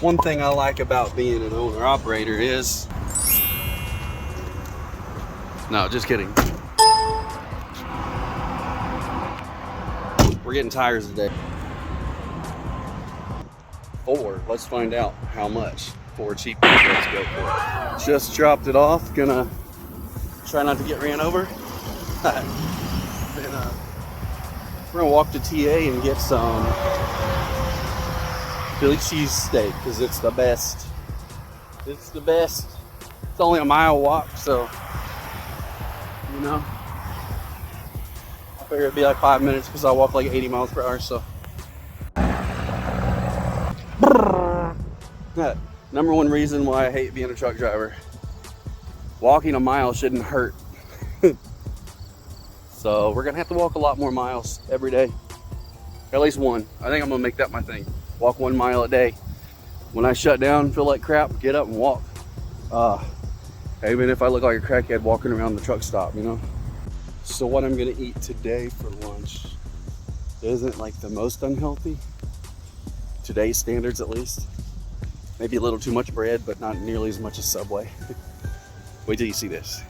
One thing I like about being an owner-operator is... No, just kidding. We're getting tires today. 4. Let's find out how much 4 cheap. Let's go for it. Just dropped it off. Gonna try not to get ran over. Then, we're gonna walk to TA and get some Philly cheese steak because it's the best. It's the best. It's only a mile walk, so you know. I figure it'd be like 5 minutes because I walk like 80 miles per hour. So, number one reason why I hate being a truck driver: walking a mile shouldn't hurt. So we're gonna have to walk a lot more miles every day, at least one. I think I'm gonna make that my thing. Walk 1 mile a day. When I shut down, feel like crap, get up and walk. Even if I look like a crackhead walking around the truck stop, you know. So what I'm gonna eat today for lunch isn't like the most unhealthy, today's standards at least. Maybe a little too much bread, but not nearly as much as Subway. Wait till you see this.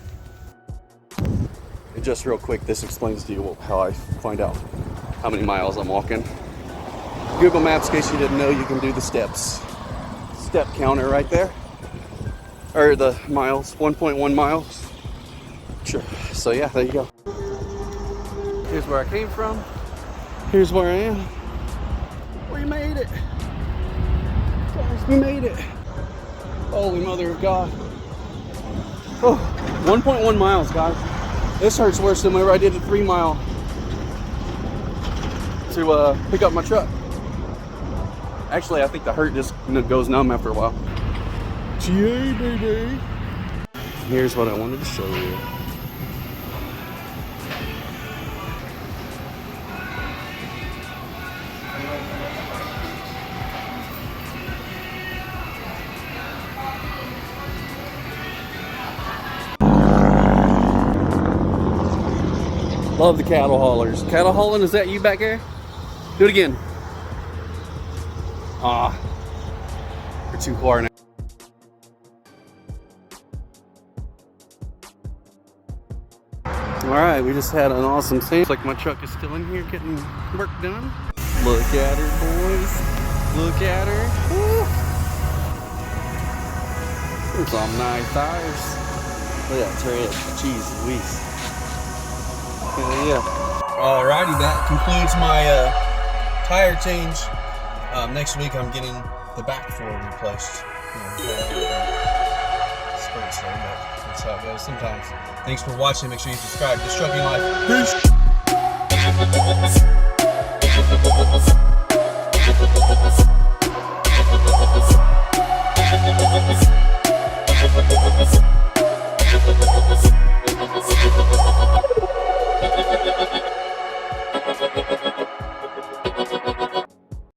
And just real quick, this explains to you how I find out how many miles I'm walking. Google Maps, in case you didn't know, you can do the steps. Step counter right there. Or the miles, 1.1 miles. Sure. So yeah, there you go. Here's where I came from. Here's where I am. We made it. Guys, we made it. Holy mother of God. Oh, 1.1 miles, guys. This hurts worse than whenever I did a 3 mile to pick up my truck. Actually, I think the hurt just goes numb after a while. GA, baby. Here's what I wanted to show you. Love the cattle haulers. Cattle hauling, is that you back there? Do it again. Ah, we're too far now. All right, we just had an awesome scene. Looks like my truck is still in here getting work done. Look at her, boys. Look at her. Woo. There's some nice tires. Look at that tread. Jeez Louise. Yeah. Alrighty, that concludes my tire change. Next week I'm getting the back floor replaced. Spurts there, but that's how it goes sometimes. Thanks for watching. Make sure you subscribe to Trucking Life. Peace.